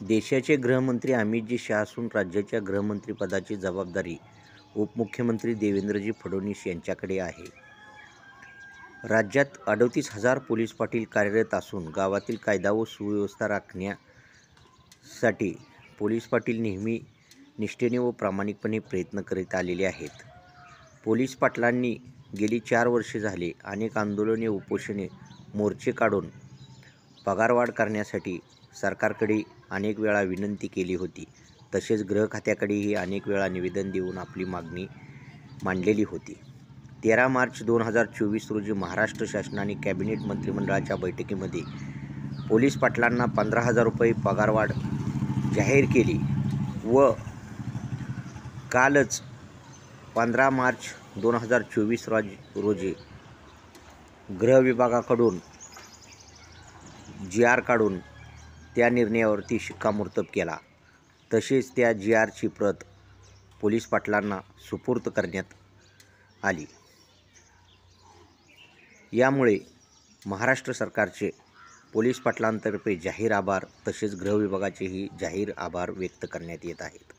देशाचे गृहमंत्री अमितजी शाह असून राज्याच्या गृहमंत्रीपदाची जबाबदारी उपमुख्यमंत्री देवेंद्रजी फडणवीस यांच्याकडे आहे. राज्यात 38,000 पोलीस पाटील कार्यरत असून गावातील कायदा व सुव्यवस्था राखण्यासाठी पोलीस पाटील नेहमी निष्ठेने व प्रामाणिकपणे प्रयत्न करीत आलेले आहेत. पोलीस पाटलांनी गेली 4 वर्षे झाले अनेक आंदोलने, उपोषणे, मोर्चे काढून पगारवाढ करण्यासाठी सरकारकडे अनेक वेळा विनंती केली होती. तसेच गृह खात्याकडेही अनेक वेळा निवेदन देऊन आपली मागणी मांडलेली होती. 13 मार्च 2024 रोजी महाराष्ट्र शासनाने कॅबिनेट मंत्रिमंडळाच्या बैठकीमध्ये पोलीस पाटलांना 15,000 रुपये पगारवाढ जाहीर केली व कालच 15 मार्च 2024 रोजी गृह विभागाकडून GR काढून त्या निर्णयावरती शिक्कामोर्तब केला. तसेच त्या GRची प्रत पोलीस पाटलांना सुपूर्द करण्यात आली. यामुळे महाराष्ट्र सरकारचे पोलीस पाटलांतर्फे जाहीर आभार तसेच गृह विभागाचेही जाहीर आभार व्यक्त करण्यात येत आहेत.